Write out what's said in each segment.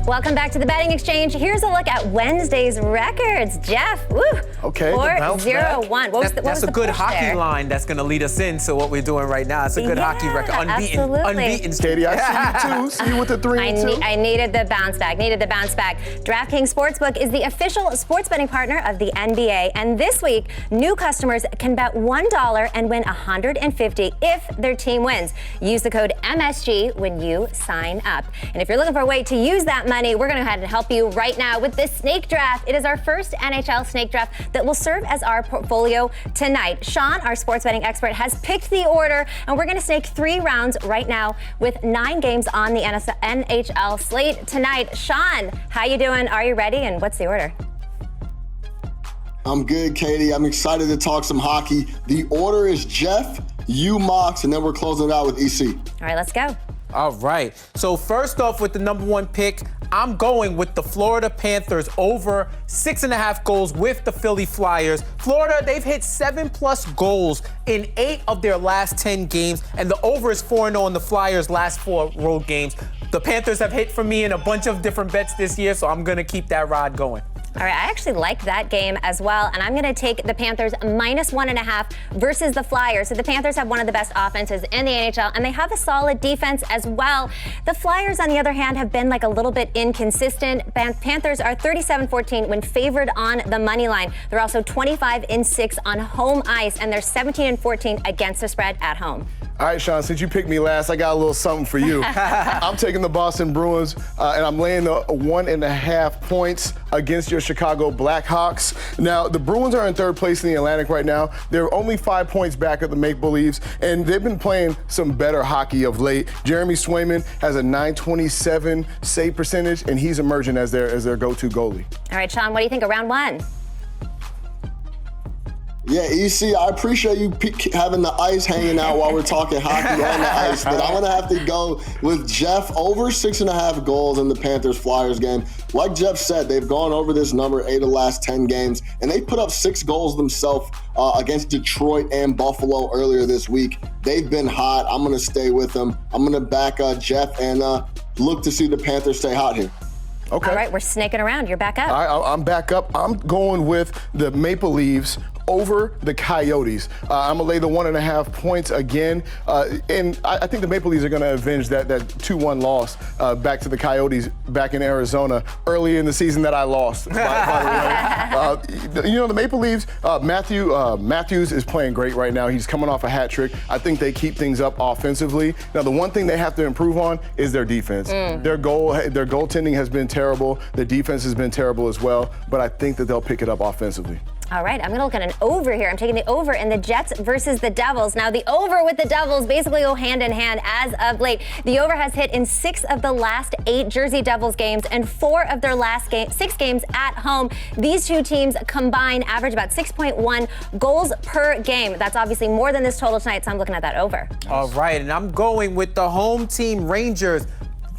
Welcome back to the Betting Exchange. Here's a look at Wednesday's records. Jeff, woo. Okay. 4-0-1. That's a good hockey line that's going to lead us into what we're doing right now. It's a good hockey record. Unbeaten. Katie, I see you too. See you with the 3-2. I needed the bounce back. DraftKings Sportsbook is the official sports betting partner of the NBA. And this week, new customers can bet $1 and win $150 if their team wins. Use the code MSG when you sign up. And if you're looking for a way to use that money, we're going to go ahead and help you right now with this snake draft. It is our first Nhl Snake Draft that will serve as our portfolio tonight. Sean, our sports betting expert, has picked the order, and we're going to snake 3 rounds right now with 9 games on the NHL slate tonight. Sean, how you doing? Are you ready? And what's the order? I'm good, Katie. I'm excited to talk some hockey. The order is Jeff, you, Mox, and then we're closing it out with EC. All right, let's go. All right. So first off, with the number 1 pick, I'm going with the Florida Panthers over 6.5 goals with the Philly Flyers. Florida, they've hit 7+ goals in 8 of their last 10 games, and the over is 4-0 in the Flyers' last 4 road games. The Panthers have hit for me in a bunch of different bets this year, so I'm going to keep that ride going. All right, I actually like that game as well, and I'm going to take the Panthers -1.5 versus the Flyers. So the Panthers have one of the best offenses in the NHL, and they have a solid defense as well. The Flyers, on the other hand, have been like a little bit inconsistent. Panthers are 37-14 when favored on the money line. They're also 25-6 on home ice, and they're 17-14 against the spread at home. All right, Sean, since you picked me last, I got a little something for you. I'm taking the Boston Bruins, and I'm laying the 1.5 points against your Chicago Blackhawks. Now, the Bruins are in 3rd place in the Atlantic right now. They're only 5 points back of the make-believes, and they've been playing some better hockey of late. Jeremy Swayman has a .927 save percentage, and he's emerging as their go-to goalie. All right, Sean, what do you think of round 1? Yeah, EC, I appreciate you having the ice hanging out while we're talking hockey on the ice, but I'm going to have to go with Jeff over 6.5 goals in the Panthers-Flyers game. Like Jeff said, they've gone over this number 8 of the last 10 games, and they put up 6 goals themselves against Detroit and Buffalo earlier this week. They've been hot. I'm going to stay with them. I'm going to back Jeff and look to see the Panthers stay hot here. Okay. All right, we're snaking around. You're back up. I'm back up. I'm going with the Maple Leafs over the Coyotes. I'm going to lay the 1.5 points again. And I think the Maple Leafs are going to avenge that 2-1 loss back to the Coyotes back in Arizona early in the season that I lost, by the way. The Maple Leafs, Matthews is playing great right now. He's coming off a hat trick. I think they keep things up offensively. Now, the one thing they have to improve on is their defense. Their goaltending has been terrible. Their defense has been terrible as well. But I think that they'll pick it up offensively. All right, I'm going to look at an over here. I'm taking the over in the Jets versus the Devils. Now, the over with the Devils basically go hand in hand as of late. The over has hit in 6 of the last 8 Jersey Devils games and 4 of their last 6 games at home. These 2 teams combined average about 6.1 goals per game. That's obviously more than this total tonight, so I'm looking at that over. All right, and I'm going with the home team Rangers,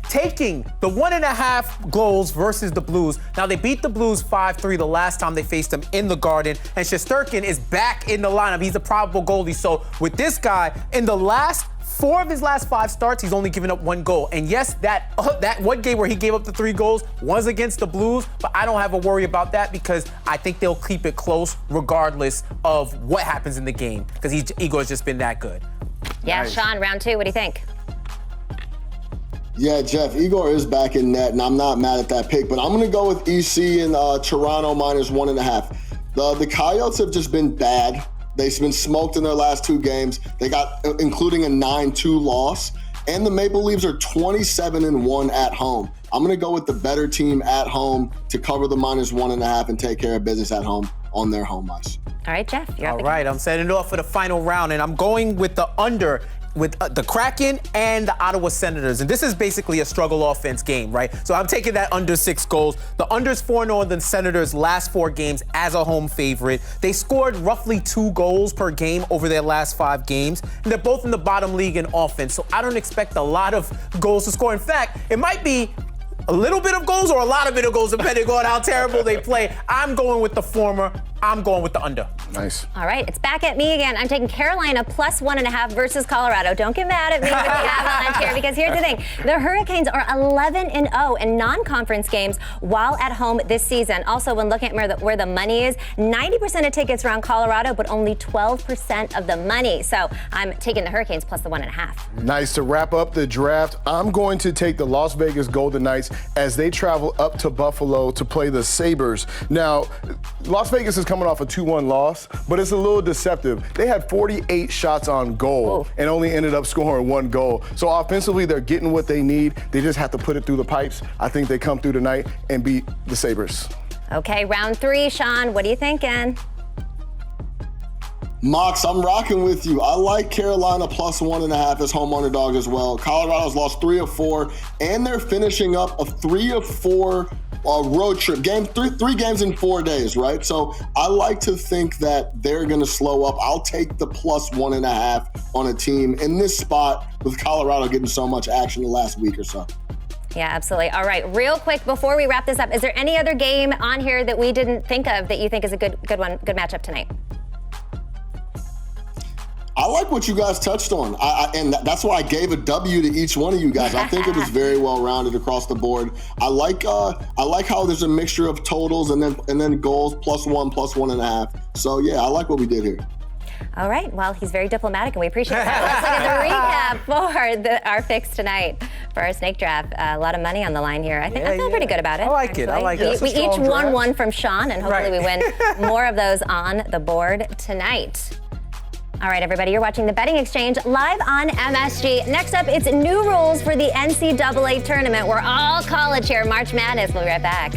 taking the 1.5 goals versus the Blues. Now, they beat the Blues 5-3 the last time they faced them in the Garden, and Shesterkin is back in the lineup. He's a probable goalie. So with this guy, in the last 4 of his last 5 starts, he's only given up 1 goal. And yes, that one game where he gave up the 3 goals was against the Blues, but I don't have a worry about that because I think they'll keep it close regardless of what happens in the game because Igor's just been that good. Yeah, Nice. Sean, round 2, what do you think? Yeah, Jeff, Igor is back in net, and I'm not mad at that pick, but I'm going to go with EC in Toronto -1.5. The Coyotes have just been bad. They've been smoked in their last 2 games. They got, including a 9-2 loss, and the Maple Leafs are 27-1 at home. I'm going to go with the better team at home to cover the -1.5 and take care of business at home on their home ice. All right, Jeff, you're up All again. right, I'm setting it off for the final round, and I'm going with the under with the Kraken and the Ottawa Senators. And this is basically a struggle offense game, right? So I'm taking that under 6 goals. The under's 4-0 in the Senators' last 4 games as a home favorite. They scored roughly 2 goals per game over their last 5 games. And they're both in the bottom league in offense. So I don't expect a lot of goals to score. In fact, it might be a little bit of goals or a lot of bit of goals, depending on how terrible they play. I'm going with the former. I'm going with the under. Nice. All right, it's back at me again. I'm taking Carolina plus 1.5 versus Colorado. Don't get mad at me with the Avalanche here, because here's the thing. The Hurricanes are 11-0 in non-conference games while at home this season. Also, when looking at where the money is, 90% of tickets are on Colorado, but only 12% of the money. So I'm taking the Hurricanes plus the 1.5. Nice. To wrap up the draft, I'm going to take the Las Vegas Golden Knights as they travel up to Buffalo to play the Sabres. Now, Las Vegas is coming off a 2-1 loss, but it's a little deceptive. They had 48 shots on goal and only ended up scoring 1 goal. So offensively, they're getting what they need. They just have to put it through the pipes. I think they come through tonight and beat the Sabres. Okay, round 3, Sean, what are you thinking? Mox, I'm rocking with you. I like Carolina plus 1.5 as home underdog as well. Colorado's lost 3 of 4, and they're finishing up a 3 of 4 road trip game, three games in 4 days, right? So I like to think that they're going to slow up. I'll take the plus 1.5 on a team in this spot with Colorado getting so much action the last week or so. Yeah, absolutely. All right, real quick before we wrap this up, is there any other game on here that we didn't think of that you think is a good matchup tonight? I like what you guys touched on, and that's why I gave a W to each one of you guys. I think it was very well rounded across the board. I like how there's a mixture of totals and then goals plus 1, plus 1.5. So yeah, I like what we did here. All right. Well, he's very diplomatic, and we appreciate that. Let's look at the recap for our picks tonight for our snake draft. A lot of money on the line here. I feel pretty good about it. I like it. We each won one from Sean, and hopefully we win more of those on the board tonight. All right, everybody, you're watching The Betting Exchange live on MSG. Next up, it's new rules for the NCAA tournament. We're all college here. March Madness. We'll be right back.